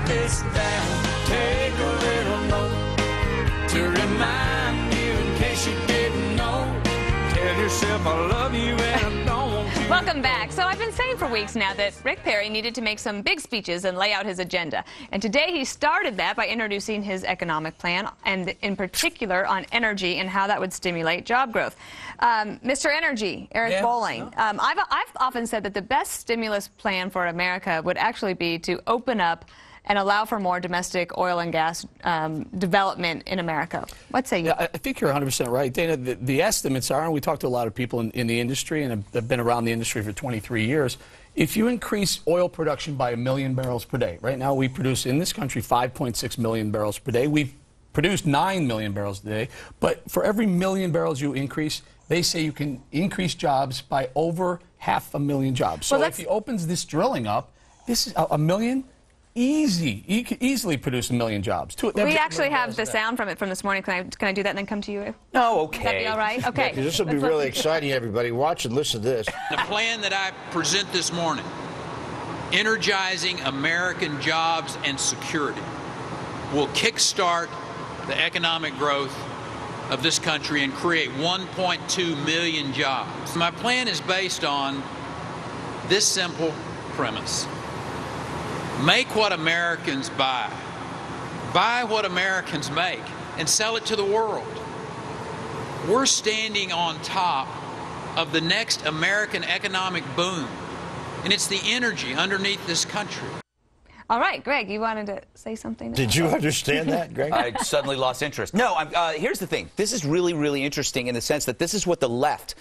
this down. Take a little note to remind you in case you didn't know. Tell yourself I love you and I don't want you. Welcome back. So I've been saying for weeks now that Rick Perry needed to make some big speeches and lay out his agenda. And today he started that by introducing his economic plan, and in particular on energy and how that would stimulate job growth. Mr. Energy, Eric Bolling, I've often said that the best stimulus plan for America would actually be to open up and allow for more domestic oil and gas development in America. What say you? Yeah, I think you're 100% right, Dana. The estimates are, and we talked to a lot of people in the industry, and I've been around the industry for 23 years, if you increase oil production by 1 million barrels per day, right now we produce in this country 5.6 million barrels per day. We've produced 9 million barrels a day, but for every 1 million barrels you increase, they say you can increase jobs by over 500,000 jobs. So if he opens this drilling up, this is 1 million. You could easily produce 1 million jobs. We actually have the sound from it from this morning. Can I do that and then come to you? No, okay. Would that be all right? Okay. Yeah, this will be really exciting, everybody. Watch and listen to this. The plan that I present this morning, energizing American jobs and security, will kickstart the economic growth of this country and create 1.2 million jobs. My plan is based on this simple premise. Make what Americans buy. Buy what Americans make and sell it to the world. We're standing on top of the next American economic boom, and it's the energy underneath this country. All right, Greg, you wanted to say something? Did you understand that, Greg? I suddenly lost interest. No, here's the thing. This is really, really interesting in the sense that this is what the left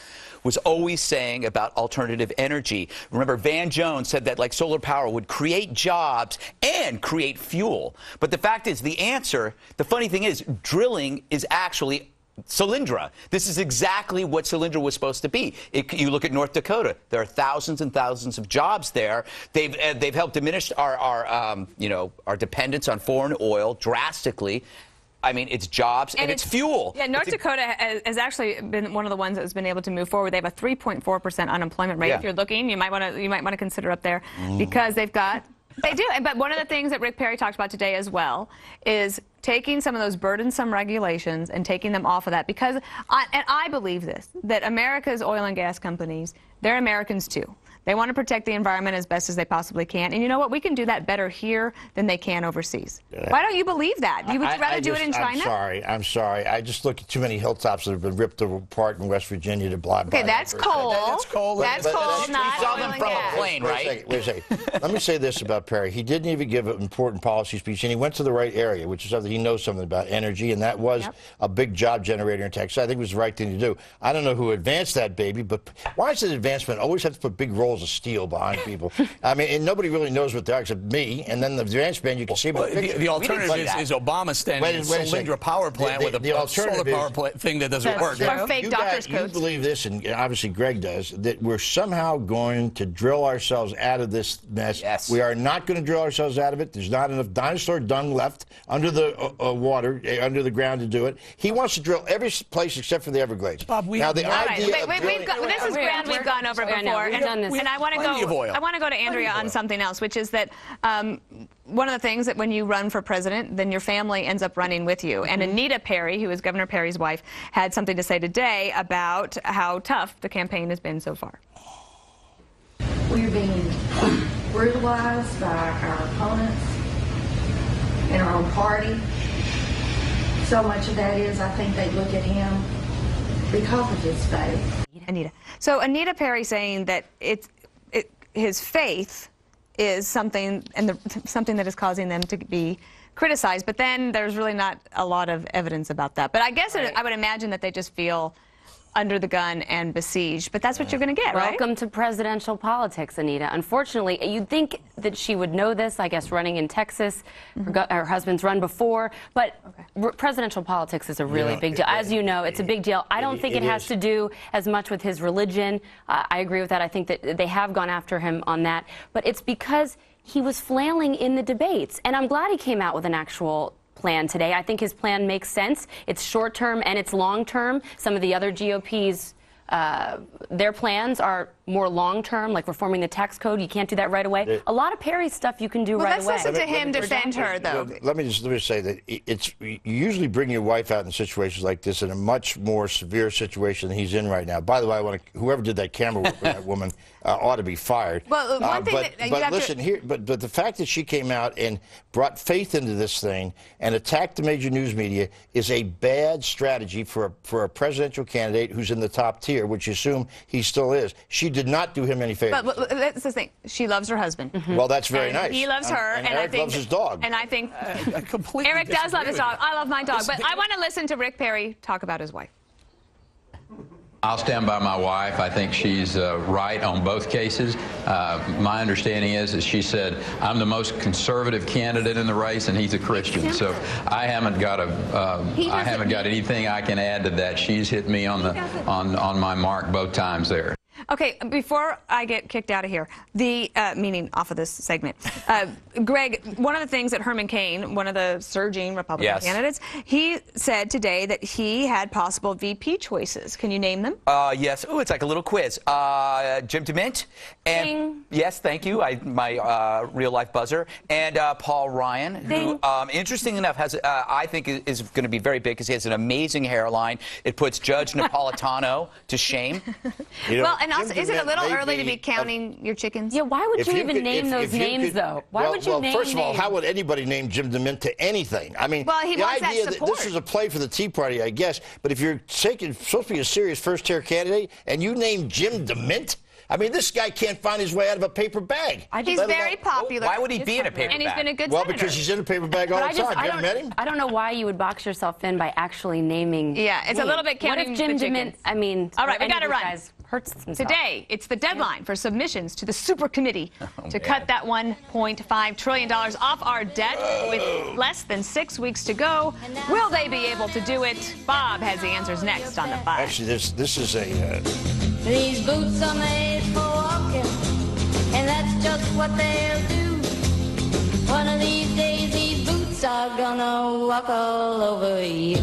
was always saying about alternative energy. Remember, Van Jones said that, like, solar power would create jobs and create fuel. But the fact is, the answer, the funny thing is, drilling is actually Solyndra. This is exactly what Solyndra was supposed to be. You look at North Dakota. There are thousands and thousands of jobs there. They've helped diminish our dependence on foreign oil drastically. I mean, it's jobs and it's fuel. Yeah, North Dakota has actually been one of the ones that has been able to move forward. They have a 3.4% unemployment rate. Yeah. If you're looking, you might want to consider up there because they've got. They do, but one of the things that Rick Perry talked about today as well is taking some of those burdensome regulations and taking them off of that, because, and I believe this, that America's oil and gas companies, they're Americans too. They want to protect the environment as best as they possibly can. And you know what? We can do that better here than they can overseas. Why don't you believe that? You would rather do it in China? I'm sorry. I just look at too many hilltops that have been ripped apart in West Virginia to blah, blah. Okay, that's coal. That's coal. That's coal, not saw oil them and from gas. a plane, right? Wait a second. Let me say this about Perry. He didn't even give an important policy speech, and he went to the right area, which is something he knows something about, energy, and that was a big job generator in Texas. I think it was the right thing to do. I don't know who advanced that baby, but why does advancement always have to put big rolls of steel behind people? I mean, and nobody really knows what they are except me, and then the advanced band, you can see the alternative is Obama standing in a Solyndra power plant with a solar power plant thing that doesn't work. Or fake doctor's coats. You believe this, and obviously Greg does, that we're somehow going to drill ourselves out of this mess. Yes. We are not going to drill ourselves out of it. There's not enough dinosaur dung left under the water, under the ground to do it. He wants to drill every place except for the Everglades. Bob, this is ground we've gone over before, and I want to go. I want to go to Andrea on something else, which is that one of the things that when you run for president, then your family ends up running with you. And Anita Perry, who is Governor Perry's wife, had something to say today about how tough the campaign has been so far. We're being brutalized by our opponents in our own party. So much of that is, I think they look at him because of his faith. Anita. So Anita Perry saying that his faith is something, and something that is causing them to be criticized, but then there's really not a lot of evidence about that. But I guess I would imagine that they just feel under the gun and besieged, but that's what you're going to get, right? Welcome to presidential politics, Anita. Unfortunately, you'd think that she would know this, I guess, running in Texas. Her husband's run before, but presidential politics is a really big deal. As you know, it's a big deal. I don't think it has to do as much with his religion. I agree with that. I think that they have gone after him on that, but it's because he was flailing in the debates, and I'm glad he came out with an actual plan today. I think his plan makes sense. It's short-term and it's long-term. Some of the other GOP's, their plans are more long-term, like reforming the tax code. You can't do that right away. A lot of Perry's stuff you can do right away. Let's listen to him defend her, though. Let me just say that you usually bring your wife out in situations like this in a much more severe situation than he's in right now. By the way, whoever did that camera work with that woman ought to be fired. Well, one thing but listen here, but the fact that she came out and brought faith into this thing and attacked the major news media is a bad strategy for a presidential candidate who's in the top tier, which you assume he still is. She did not do him any favors. But that's the thing. She loves her husband. Well, that's very nice. He loves her, and Eric I think loves his dog. And I think Eric does love his dog. I love my dog, but I want to listen to Rick Perry talk about his wife. I'll stand by my wife. I think she's right on both cases. My understanding is that she said, I'm the most conservative candidate in the race, and he's a Christian. So I haven't got anything I can add to that. She's hit me on my mark both times there. Okay, before I get kicked out of here, meaning off of this segment, Greg, one of the things that Herman Cain, one of the surging Republican candidates, he said today that he had possible VP choices. Can you name them? Yes. Oh, it's like a little quiz. Jim DeMint. And Ding. yes, thank you. My real-life buzzer. And Paul Ryan, who, interesting enough, has I think is going to be very big because he has an amazing hairline. It puts Judge Napolitano to shame. Well, and also, is it a little early to be counting your chickens? Yeah, why would you even name those names, though? Why would you name first of all, names? how would anybody name Jim DeMint to anything? I mean, well, he the wants idea that that this is a play for the Tea Party, I guess, but if you're supposed to be a serious first-tier candidate and you name Jim DeMint, I mean, this guy can't find his way out of a paper bag. He's very popular. Why would he be in a paper bag? And he's been a good senator. senator. Because he's in a paper bag all the time. You ever met him? I don't know why you would box yourself in by actually naming. Yeah, it's a little bit counting what if Jim the DeMint, chickens? I mean, all right, we got to run. Guys hurts himself. Today, it's the deadline for submissions to the super committee to cut that $1.5 trillion off our debt with less than 6 weeks to go. Will they be able to do it? Bob has the answers next on the Five. Actually, this is a... These boots are made for walking, and that's just what they'll do. One of these days, these boots are gonna walk all over you.